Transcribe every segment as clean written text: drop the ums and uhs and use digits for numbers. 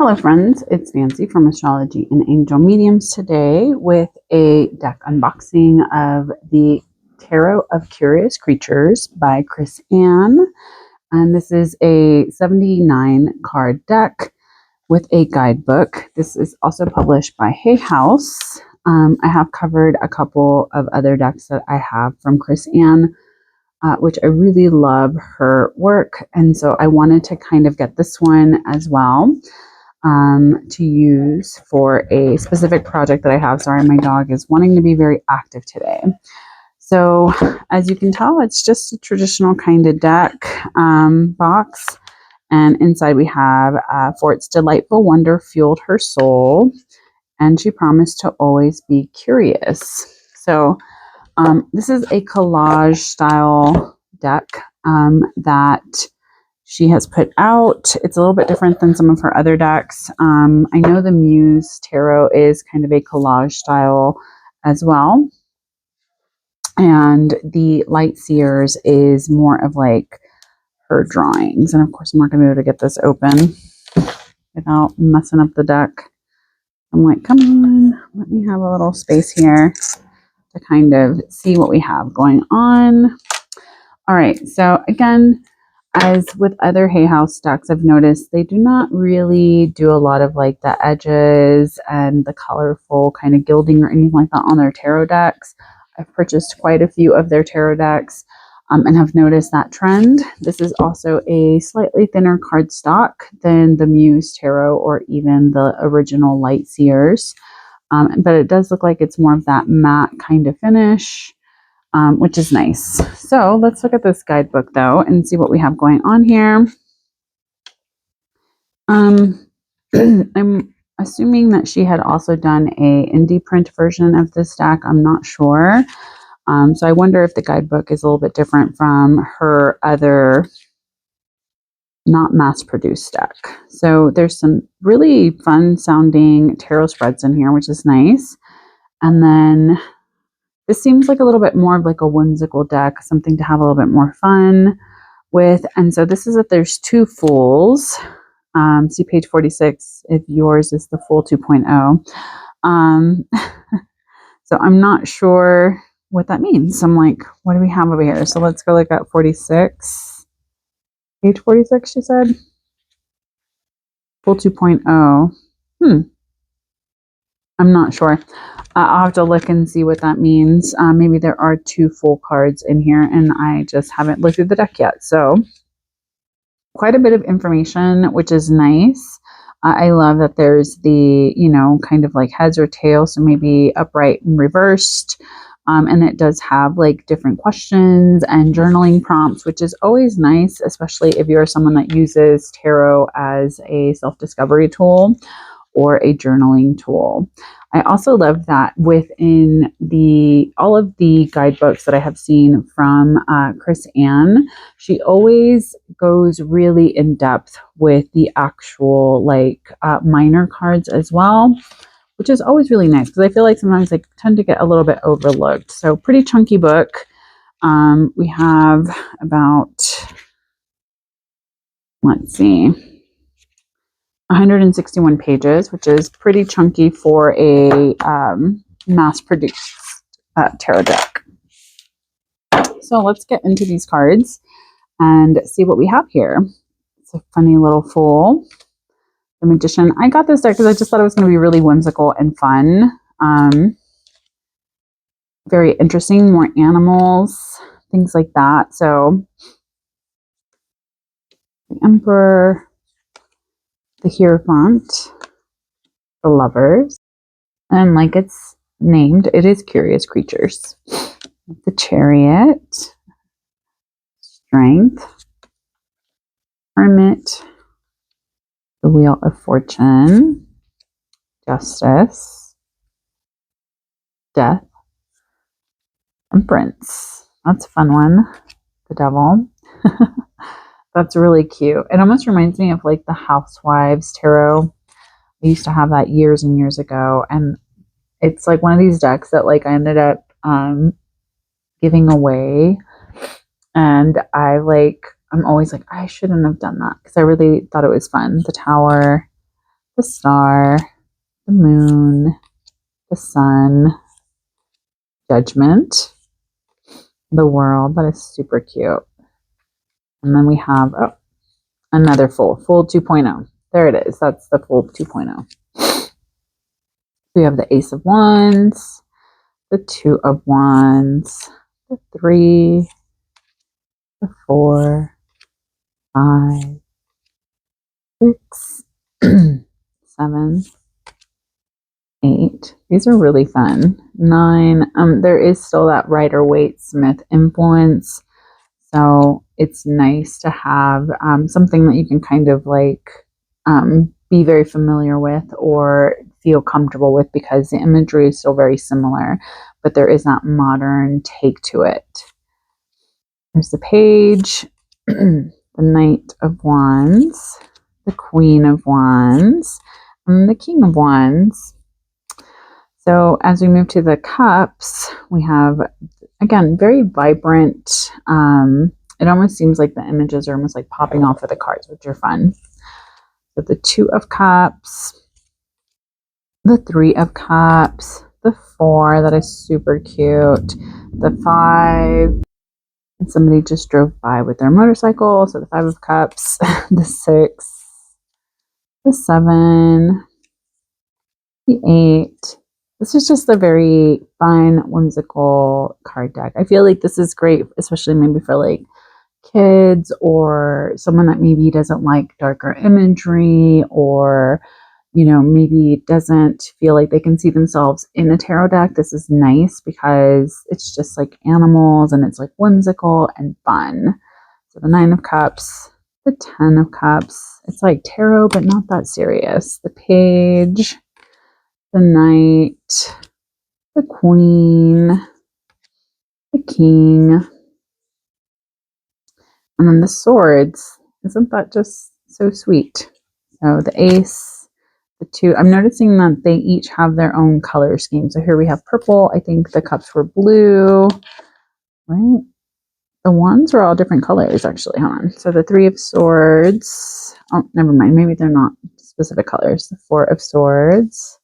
Hello friends, it's Nancy from Astrology and Angel Mediums today with a deck unboxing of the Tarot of Curious Creatures by Chris Ann. And this is a 79 card deck with a guidebook. This is also published by Hay House. I have covered a couple of other decks that I have from Chris Ann, which I really love her work. And so I wanted to kind of get this one as well to use for a specific project that I have. Sorry, my dog is wanting to be very active today. So as you can tell, it's just a traditional kind of deck box. And inside we have, for its delightful wonder fueled her soul, and she promised to always be curious. So this is a collage style deck that she has put out. It's a little bit different than some of her other decks. I know the Muse Tarot is kind of a collage style as well. And the Light Seers is more of like her drawings. And of course, I'm not going to be able to get this open without messing up the deck. I'm like, come on, let me have a little space here to kind of see what we have going on. All right, so again, as with other Hay House decks, I've noticed they do not really do a lot of like the edges and the colorful kind of gilding or anything like that on their tarot decks. I've purchased quite a few of their tarot decks and have noticed that trend. This is also a slightly thinner cardstock than the Muse Tarot or even the original Light Seers, but it does look like it's more of that matte kind of finish. Which is nice. So let's look at this guidebook though and see what we have going on here. I'm assuming that she had also done a indie print version of this deck. I'm not sure. So I wonder if the guidebook is a little bit different from her other not mass-produced deck. So there's some really fun sounding tarot spreads in here, which is nice. And then this seems like a little bit more of like a whimsical deck, something to have a little bit more fun with. And so this is that there's two Fools. See page 46 if yours is the Fool 2.0. So I'm not sure what that means. I'm like, what do we have over here? So let's go look at 46. Page 46, she said. Fool 2.0. I'm not sure. I'll have to look and see what that means. Maybe there are two full cards in here and I just haven't looked through the deck yet. So quite a bit of information, which is nice. I love that there's the, kind of like heads or tails, so maybe upright and reversed. And it does have like different questions and journaling prompts, which is always nice, especially if you're someone that uses tarot as a self-discovery tool or a journaling tool. I also love that within all of the guidebooks that I have seen from Chris Ann, she always goes really in depth with the actual minor cards as well, which is always really nice because I feel like sometimes they tend to get a little bit overlooked. So pretty chunky book. We have about, let's see, 161 pages, which is pretty chunky for a mass-produced tarot deck. So let's get into these cards and see what we have here. It's a funny little Fool. The Magician. I got this deck because I just thought it was going to be really whimsical and fun. Very interesting, more animals, things like that. So the Emperor, the Hierophant, the Lovers, and like it's named, it is Curious Creatures. The Chariot, Strength, Hermit, the Wheel of Fortune, Justice, Death, Temperance. That's a fun one. The Devil. That's really cute. It almost reminds me of like the Housewives Tarot. I used to have that years and years ago, and it's like one of these decks that like I ended up giving away, and I'm always like, I shouldn't have done that because I really thought it was fun. The Tower, the star, the moon, the sun, judgment, the world. That is super cute. And then we have another full 2.0. There it is. That's the full 2.0. So we have the Ace of Wands, the Two of Wands, the 3, the 4, 5, 6, 7, 8. These are really fun. 9. There is still that Rider-Waite-Smith influence. So it's nice to have something that you can kind of like be very familiar with or feel comfortable with, because the imagery is still very similar, but there is that modern take to it. There's the page, the Knight of Wands, the Queen of Wands, and the King of Wands. So as we move to the cups, we have, again, very vibrant. It almost seems like the images are almost like popping off of the cards, which are fun. So the 2 of Cups, the 3 of Cups, the 4, that is super cute, the 5, and somebody just drove by with their motorcycle, so the 5 of Cups, the 6, the 7, the 8. This is just a very fun, whimsical card deck. I feel like this is great, especially maybe for like kids or someone that maybe doesn't like darker imagery, or maybe doesn't feel like they can see themselves in a tarot deck. This is nice because it's just like animals and it's like whimsical and fun. So the 9 of Cups, the 10 of Cups, it's like tarot but not that serious. The Page, the Knight, the Queen, the King, and then the Swords. Isn't that just so sweet? So the Ace, the 2. I'm noticing that they each have their own color scheme. So here we have purple. I think the cups were blue, right? The wands were all different colors, actually. Hold on. So the 3 of Swords. Oh, never mind. Maybe they're not specific colors. The 4 of Swords.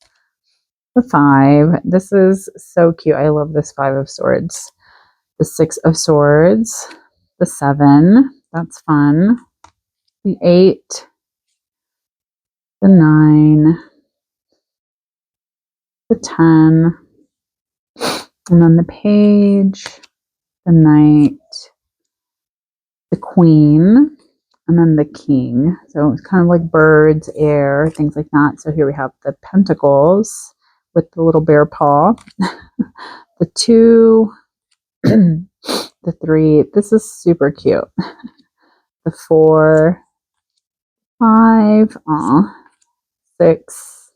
The 5. This is so cute. I love this 5 of Swords. The 6 of Swords. The 7. That's fun. The 8. The 9. The 10. And then the Page. The Knight. The Queen. And then the King. So it's kind of like birds, air, things like that. So here we have the Pentacles with the little bear paw. The 2. The 3. This is super cute. The 4. 5. 6.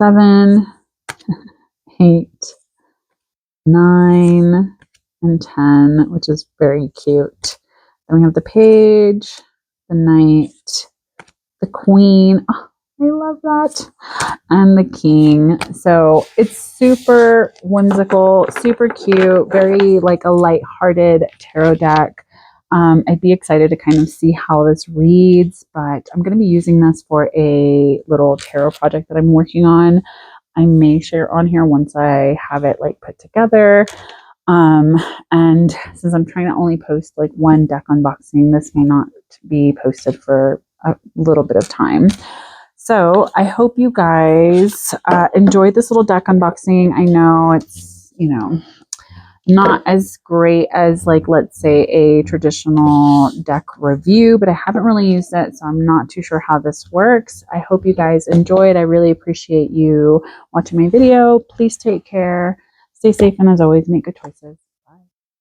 7. 8. 9. And 10, which is very cute. Then we have the Page, the Knight, the Queen. Oh, I love that. And the King. So it's super whimsical, super cute, very like a lighthearted tarot deck. I'd be excited to kind of see how this reads, but I'm going to be using this for a little tarot project that I'm working on. I may share on here once I have it like put together. And since I'm trying to only post like one deck unboxing, this may not be posted for a little bit of time. So I hope you guys enjoyed this little deck unboxing. I know it's, not as great as like, let's say a traditional deck review, but I haven't really used it, so I'm not too sure how this works. I hope you guys enjoyed. I really appreciate you watching my video. Please take care, stay safe, and as always, make good choices.